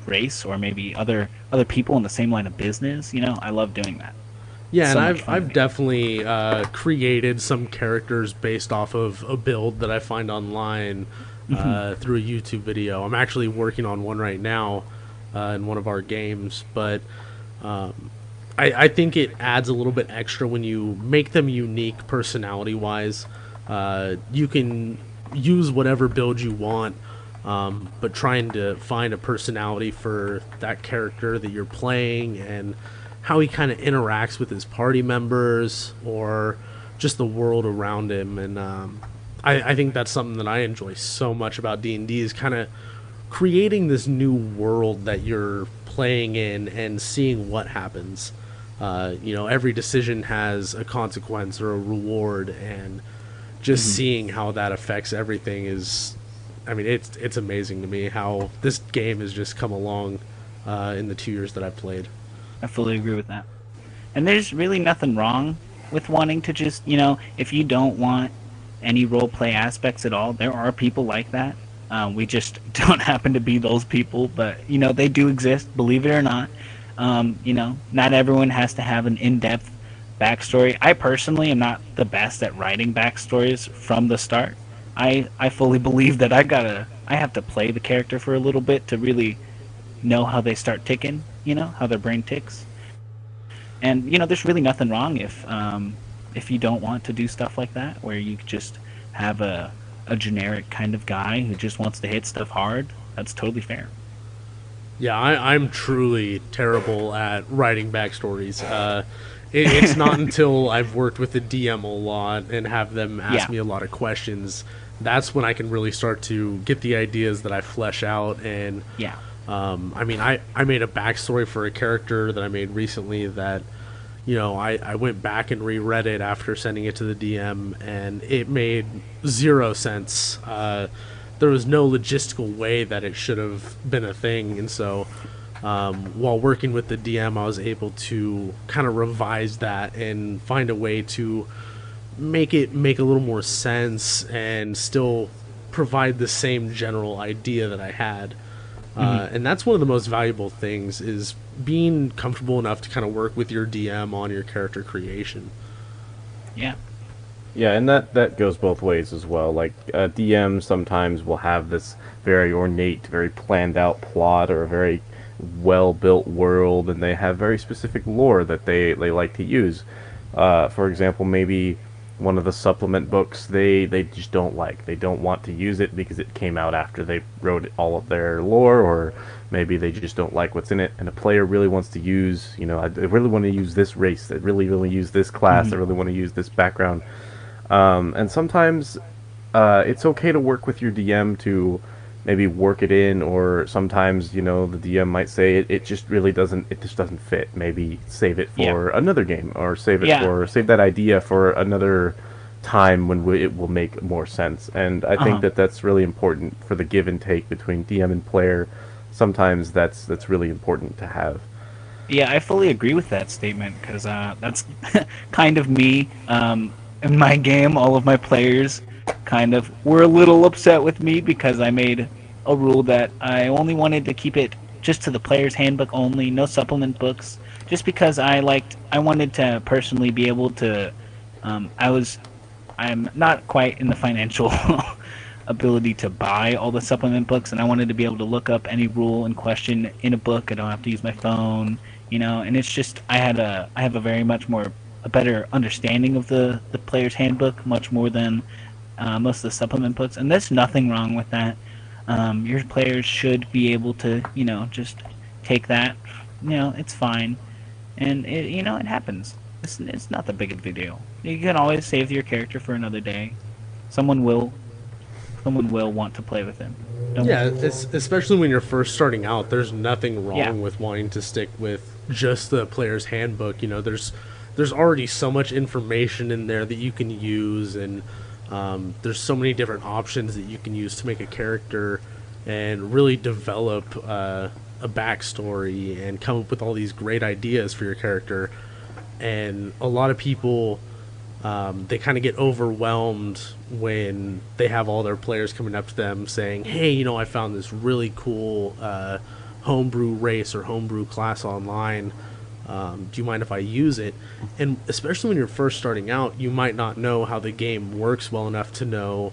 race, or maybe other people in the same line of business? I love doing that. Yeah, So and much fun to I've me. definitely created some characters based off of a build that I find online through a YouTube video. I'm actually working on one right now in one of our games, but I think it adds a little bit extra when you make them unique personality-wise. You can use whatever build you want, but trying to find a personality for that character that you're playing, and how he kind of interacts with his party members, or just the world around him. And I think that's something that I enjoy so much about D&D, is kind of creating this new world that you're playing in and seeing what happens. Every decision has a consequence or a reward, and just seeing how that affects everything is, I mean, it's amazing to me how this game has just come along in the 2 years that I've played. I fully agree with that. And there's really nothing wrong with wanting to just, if you don't want any role play aspects at all, there are people like that. We just don't happen to be those people, but, they do exist, believe it or not. Not everyone has to have an in-depth backstory. I personally am not the best at writing backstories from the start. I fully believe that I have to play the character for a little bit to really know how they start ticking, how their brain ticks. And there's really nothing wrong if you don't want to do stuff like that, where you just have a generic kind of guy who just wants to hit stuff hard. That's totally fair. Yeah, I'm truly terrible at writing backstories. It's not until I've worked with the DM a lot and have them ask Yeah. me a lot of questions, that's when I can really start to get the ideas that I flesh out. And Yeah. I made a backstory for a character that I made recently that I went back and reread it after sending it to the DM, and it made zero sense. There was no logistical way that it should have been a thing, and so while working with the DM, I was able to kind of revise that and find a way to make it make a little more sense and still provide the same general idea that I had. And that's one of the most valuable things, is being comfortable enough to kind of work with your DM on your character creation. Yeah. Yeah, and that goes both ways as well. Like, DMs sometimes will have this very ornate, very planned out plot, or a very well built world, and they have very specific lore that they like to use. For example, maybe one of the supplement books they just don't like. They don't want to use it because it came out after they wrote all of their lore, or maybe they just don't like what's in it, and a player really wants to use, I really want to use this race, I really use this class, I really want to use this background. And sometimes it's okay to work with your DM to maybe work it in, or sometimes the DM might say it just doesn't fit. Maybe save it for another game, or save that idea for another time when it will make more sense. And I think that's really important for the give and take between DM and player. Sometimes that's really important to have. Yeah, I fully agree with that statement, because that's kind of me. In my game, all of my players kind of were a little upset with me because I made a rule that I only wanted to keep it just to the player's handbook only, no supplement books, just because I wanted to personally be able to, I'm not quite in the financial ability to buy all the supplement books, and I wanted to be able to look up any rule in question in a book. I don't have to use my phone, and it's just, I have a very much more a better understanding of the player's handbook, much more than most of the supplement books, and there's nothing wrong with that. Your players should be able to, just take that, it's fine, and it happens. It's not that big of a deal. You can always save your character for another day. Someone will want to play with him. Especially when you're first starting out. There's nothing wrong with wanting to stick with just the player's handbook. There's already so much information in there that you can use, and there's so many different options that you can use to make a character and really develop a backstory and come up with all these great ideas for your character. And a lot of people, they kind of get overwhelmed when they have all their players coming up to them saying, hey, I found this really cool homebrew race or homebrew class online. Do you mind if I use it? And especially when you're first starting out, you might not know how the game works well enough to know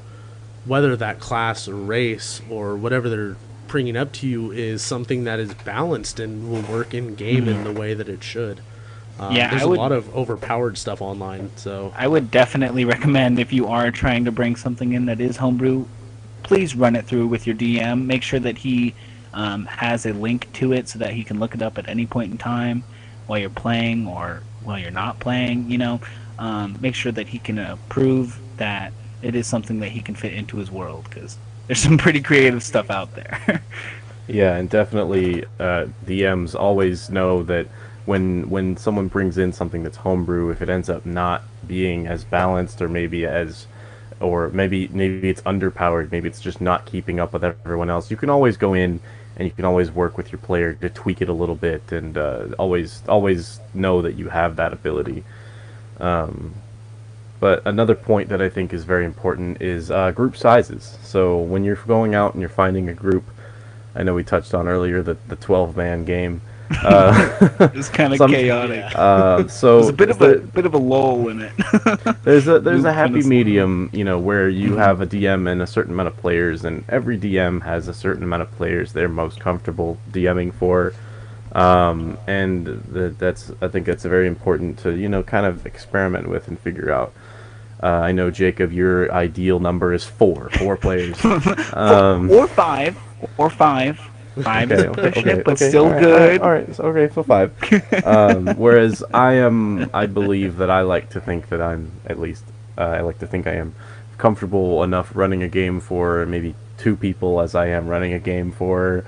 whether that class or race or whatever they're bringing up to you is something that is balanced and will work in game in the way that it should. There's a lot of overpowered stuff online, so I would definitely recommend, if you are trying to bring something in that is homebrew, please run it through with your DM. Make sure that he has a link to it so that he can look it up at any point in time while you're playing or while you're not playing. Make sure that he can prove that it is something that he can fit into his world, because there's some pretty creative stuff out there. Yeah, and definitely DMs always know that when someone brings in something that's homebrew, if it ends up not being as balanced, or maybe it's underpowered, maybe it's just not keeping up with everyone else, you can always go in and you can always work with your player to tweak it a little bit, and always know that you have that ability. But another point that I think is very important is group sizes. So when you're going out and you're finding a group, I know we touched on earlier the 12-man game. It was kind of chaotic. So there's a bit of a lull in it. there's a happy medium, where you have a DM and a certain amount of players, and every DM has a certain amount of players they're most comfortable DMing for. And I think that's very important to kind of experiment with and figure out. I know, Jacob, your ideal number is four players, or five. Five is pushing but still all right, good. All right, okay, so 5. Whereas I believe that I like to think that I like to think I am comfortable enough running a game for maybe 2 people as I am running a game for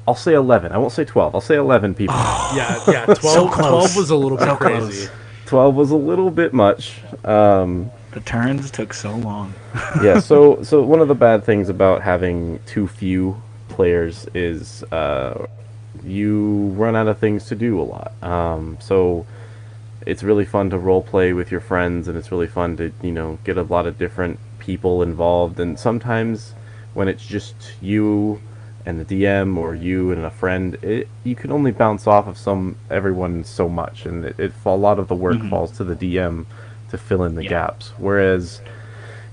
I'll say 11. I won't say 12. I'll say 11 people. Yeah, yeah. 12, So close. 12 was a little bit So crazy. close. 12 was a little bit much. The turns took so long. Yeah, so one of the bad things about having too few players is you run out of things to do a lot. So it's really fun to role play with your friends, and it's really fun to get a lot of different people involved. And sometimes when it's just you and the DM or you and a friend, you can only bounce off of everyone so much, and a lot of the work falls to the DM to fill in the gaps. Whereas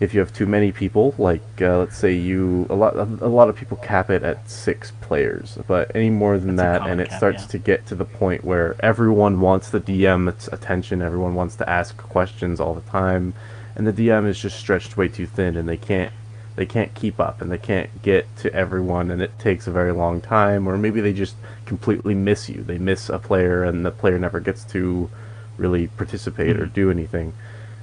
if you have too many people, like let's say a lot of people cap it at 6 players, but any more than That's a that, common and it cap, starts yeah. to get to the point where everyone wants the DM's attention, everyone wants to ask questions all the time, and the DM is just stretched way too thin, and they can't keep up, and they can't get to everyone, and it takes a very long time, or maybe they just completely miss you. They miss a player, and the player never gets to really participate or do anything.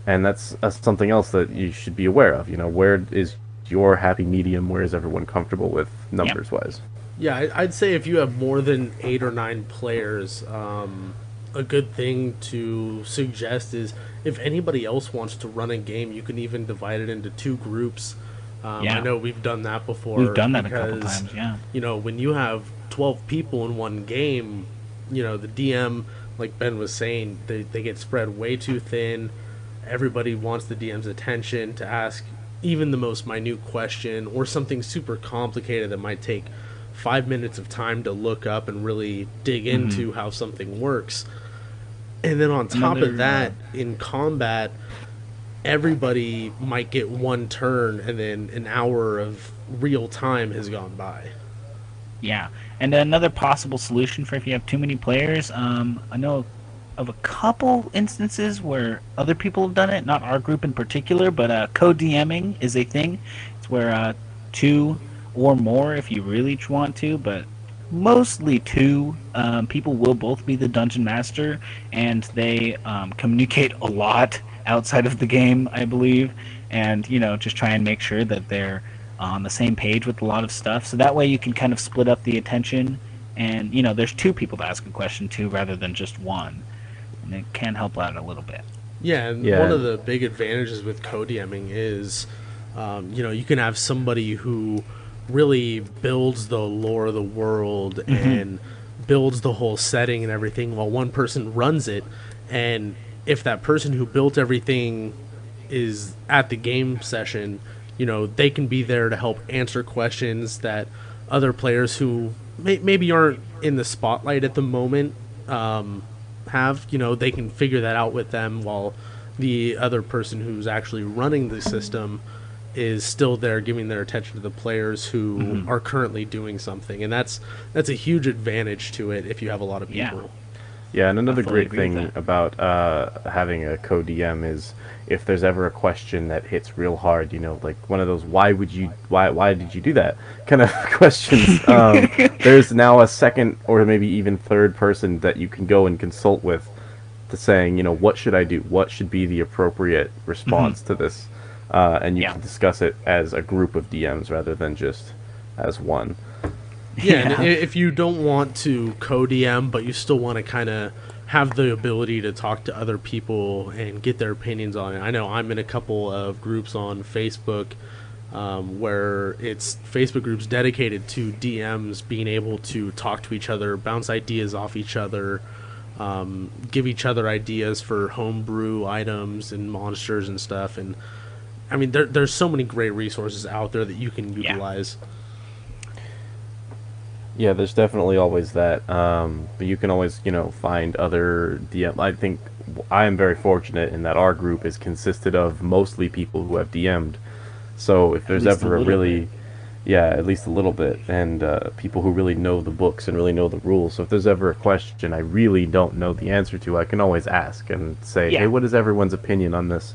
And that's something else that you should be aware of. Where is your happy medium? Where is everyone comfortable with numbers-wise? Yeah, I'd say if you have more than 8 or 9 players, a good thing to suggest is if anybody else wants to run a game, you can even divide it into 2 groups. I know we've done that before. We've done that a couple because, times, yeah. When you have 12 people in one game, the DM, like Ben was saying, they get spread way too thin. Everybody wants the DM's attention to ask even the most minute question or something super complicated that might take 5 minutes of time to look up and really dig into how something works. And then on top of that, in combat, everybody might get one turn and then an hour of real time has gone by. Yeah, and another possible solution for if you have too many players, I know of a couple instances where other people have done it, not our group in particular, but co-DMing is a thing. It's where 2 or more if you really want to, but mostly 2 people will both be the dungeon master, and they communicate a lot outside of the game, I believe, and just try and make sure that they're on the same page with a lot of stuff, so that way you can kind of split up the attention, and there's 2 people to ask a question to rather than just one, and it can help out a little bit. Yeah, and one of the big advantages with co-DMing is, you can have somebody who really builds the lore of the world and builds the whole setting and everything, while one person runs it. And if that person who built everything is at the game session, they can be there to help answer questions that other players who maybe aren't in the spotlight at the moment have. They can figure that out with them, while the other person who's actually running the system is still there giving their attention to the players who are currently doing something. And that's a huge advantage to it if you have a lot of people. Yeah, and another fully great agree with thing about having a co-DM is if there's ever a question that hits real hard, like one of those why did you do that kind of questions, there's now a second or maybe even third person that you can go and consult with to saying, what should I do? What should be the appropriate response to this? And you can discuss it as a group of DMs rather than just as one. Yeah, and if you don't want to co-DM, but you still want to kind of have the ability to talk to other people and get their opinions on it. I know I'm in a couple of groups on Facebook where it's Facebook groups dedicated to DMs being able to talk to each other, bounce ideas off each other, give each other ideas for homebrew items and monsters and stuff. And I mean, there's so many great resources out there that you can utilize. Yeah, there's definitely always that. But you can always, find other DM. I think I am very fortunate in that our group is consisted of mostly people who have DM'd. So if there's ever a really, at least a little bit, and people who really know the books and really know the rules. So if there's ever a question I really don't know the answer to, I can always ask and say, hey, what is everyone's opinion on this?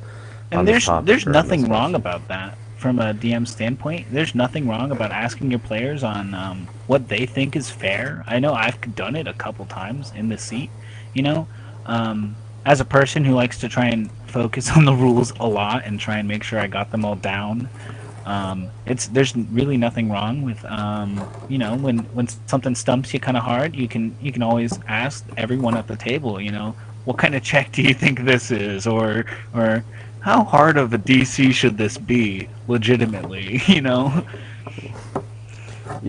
And there's nothing wrong about that. From a DM standpoint, there's nothing wrong about asking your players on what they think is fair. I know I've done it a couple times in the seat, as a person who likes to try and focus on the rules a lot and try and make sure I got them all down. It's there's really nothing wrong with when something stumps you kind of hard, you can always ask everyone at the table, what kind of check do you think this is, or how hard of a DC should this be, legitimately,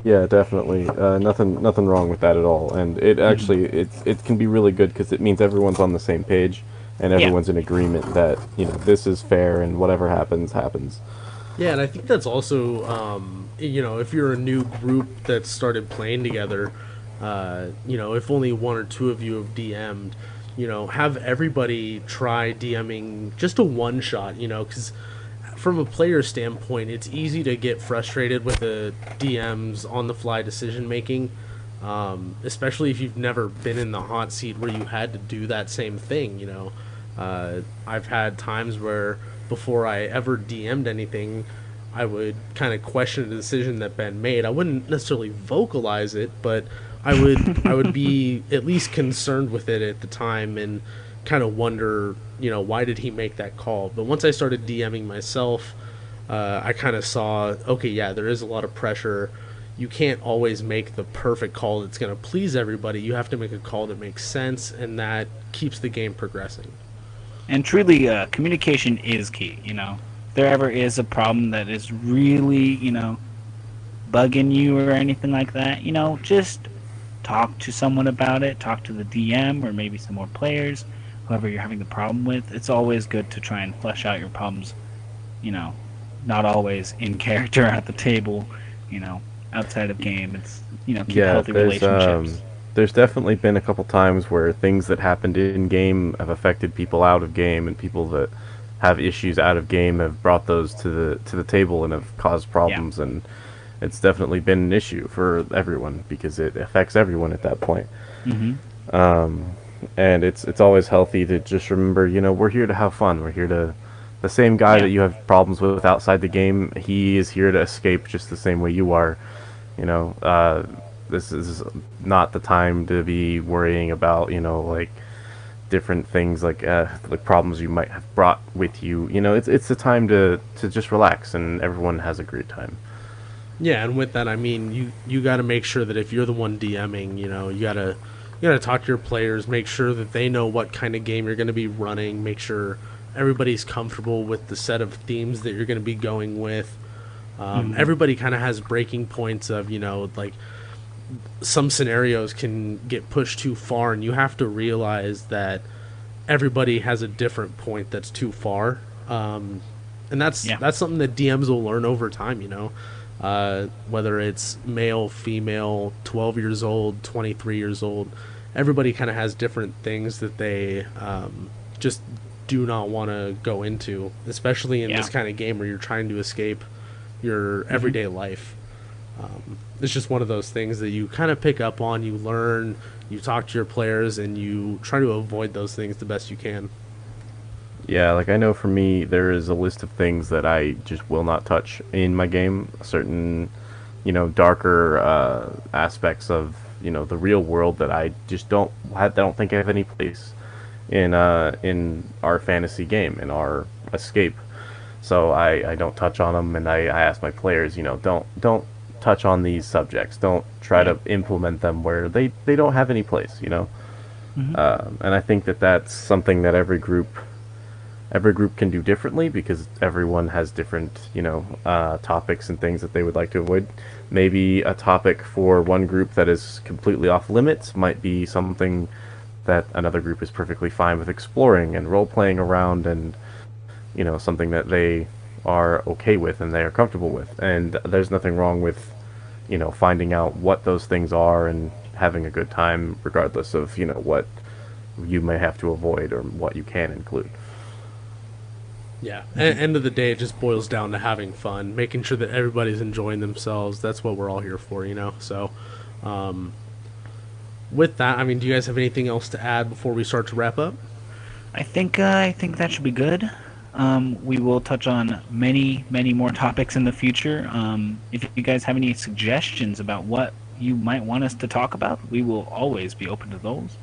Yeah, definitely. Nothing wrong with that at all. And it actually it can be really good because it means everyone's on the same page and Yeah. everyone's in agreement that this is fair and whatever happens happens. Yeah, and I think that's also, if you're a new group that started playing together, if only one or two of you have DM'd, have everybody try DMing just a one shot, because from a player standpoint, it's easy to get frustrated with the DM's on the fly decision making, especially if you've never been in the hot seat where you had to do that same thing. I've had times where before I ever DM'd anything, I would kind of question the decision that Ben made. I wouldn't necessarily vocalize it, but I would be at least concerned with it at the time and kind of wonder, why did he make that call? But once I started DMing myself, I kind of saw, okay, yeah, there is a lot of pressure. You can't always make the perfect call that's going to please everybody. You have to make a call that makes sense, and that keeps the game progressing. And truly, communication is key. If there ever is a problem that is really, bugging you or anything like that, just talk to someone about it. Talk to the DM or maybe some more players, whoever you're having the problem with. It's always good to try and flesh out your problems. Not always in character at the table. Outside of game. It's keep Yeah, healthy relationships. there's definitely been a couple times where things that happened in game have affected people out of game, and people that have issues out of game have brought those to the table and have caused problems, and it's definitely been an issue for everyone because it affects everyone at that point. Hmm. And it's always healthy to just remember, we're here to have fun. We're here to the same guy Yeah. that you have problems with outside the game. He is here to escape just the same way you are. This is not the time to be worrying about like different things like problems you might have brought with you. It's the time to just relax and everyone has a great time. Yeah, and with that, I mean, you got to make sure that if you're the one DMing, you gotta talk to your players, make sure that they know what kind of game you're going to be running, make sure everybody's comfortable with the set of themes that you're going to be going with. Everybody kind of has breaking points of, like some scenarios can get pushed too far, and you have to realize that everybody has a different point that's too far. And Yeah. that's something that DMs will learn over time, whether it's male, female, 12 years old, 23 years old. Everybody kind of has different things that they just do not want to go into, especially in Yeah. this kind of game where you're trying to escape your everyday life. It's just one of those things that you kind of pick up on, you learn, you talk to your players, and you try to avoid those things the best you can. Yeah, like I know for me, there is a list of things that I just will not touch in my game. Certain, darker aspects of the real world that I just I don't think I have any place in our fantasy game, in our escape. So I don't touch on them, and I ask my players, don't touch on these subjects. Don't try to implement them where they don't have any place. And I think that that's something that every group can do differently because everyone has different, topics and things that they would like to avoid. Maybe a topic for one group that is completely off limits might be something that another group is perfectly fine with exploring and role playing around, and something that they are okay with and they are comfortable with. And there's nothing wrong with, finding out what those things are and having a good time, regardless of what you may have to avoid or what you can include. Yeah. End of the day, it just boils down to having fun, making sure that everybody's enjoying themselves. That's what we're all here for. So, with that, I mean, do you guys have anything else to add before we start to wrap up? I think that should be good. We will touch on many more topics in the future. If you guys have any suggestions about what you might want us to talk about, we will always be open to those.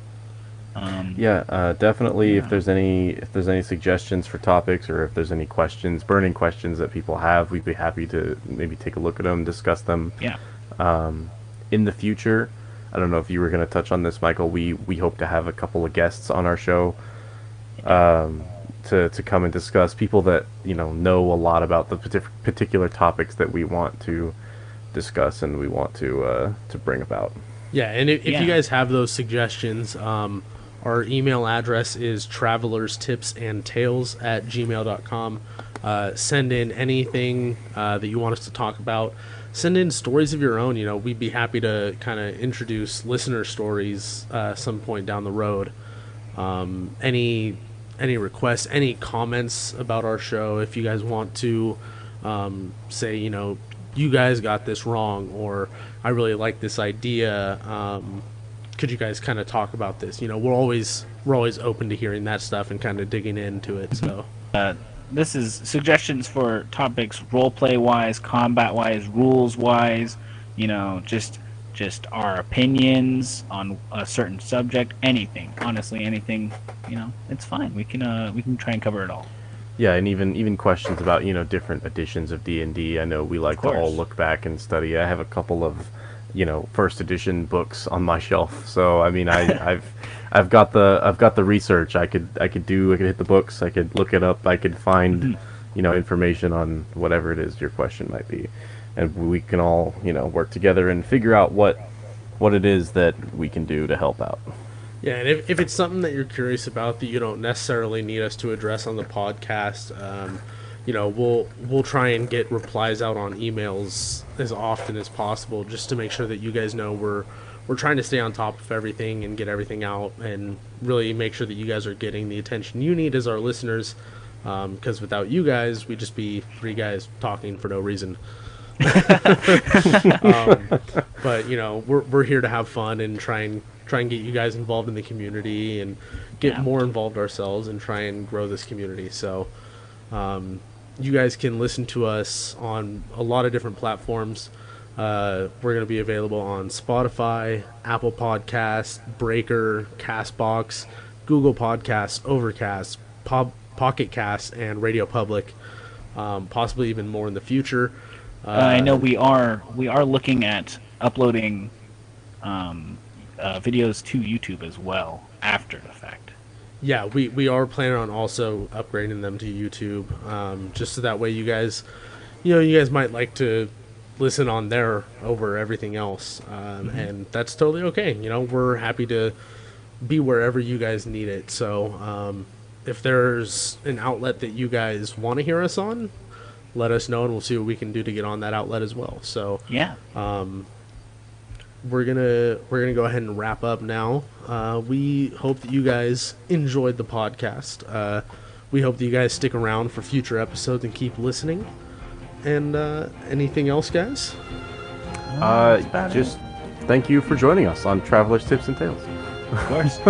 Yeah, definitely. Yeah. If there's any suggestions for topics, or if there's any questions, burning questions that people have, we'd be happy to maybe take a look at them, discuss them. Yeah. In the future, I don't know if you were going to touch on this, Michael. We hope to have a couple of guests on our show, to come and discuss, people that know a lot about the particular topics that we want to discuss and we want to bring about. Yeah, and if Yeah. you guys have those suggestions, our email address is travelerstipsandtales@gmail.com. Send in anything that you want us to talk about. Send in stories of your own. We'd be happy to kind of introduce listener stories some point down the road. Any requests, any comments about our show, if you guys want to say, you guys got this wrong, or I really like this idea. Could you guys kind of talk about this? We're always open to hearing that stuff and kind of digging into it. So This is suggestions for topics, roleplay wise, combat wise, rules wise. Just our opinions on a certain subject. Anything, honestly, anything. It's fine. We can try and cover it all. Yeah, and even questions about different editions of D&D. I know we like to all look back and study. I have a couple of first edition books on my shelf. So I mean, I've got the research. I could hit the books. I could look it up. I could find information on whatever it is your question might be, and we can all work together and figure out what it is that we can do to help out. yeah, and if it's something that you're curious about that you don't necessarily need us to address on the podcast, we'll try and get replies out on emails as often as possible, just to make sure that you guys know we're trying to stay on top of everything and get everything out, and really make sure that you guys are getting the attention you need as our listeners. Because without you guys, we'd just be three guys talking for no reason. But we're here to have fun and try and get you guys involved in the community and get more involved ourselves and try and grow this community. So you guys can listen to us on a lot of different platforms. We're going to be available on Spotify, Apple Podcasts, Breaker, Castbox, Google Podcasts, Overcast, Pocket Cast, and Radio Public. Possibly even more in the future. I know we are looking at uploading videos to YouTube as well after the fact. Yeah, we are planning on also upgrading them to YouTube, just so that way you guys might like to listen on there over everything else, and that's totally okay. We're happy to be wherever you guys need it. So if there's an outlet that you guys want to hear us on, let us know, and we'll see what we can do to get on that outlet as well. So Yeah. we're gonna go ahead and wrap up now. We hope that you guys enjoyed the podcast. We hope that you guys stick around for future episodes and keep listening. And anything else, guys? Just thank you for joining us on Travelers Tips and Tales. Of course.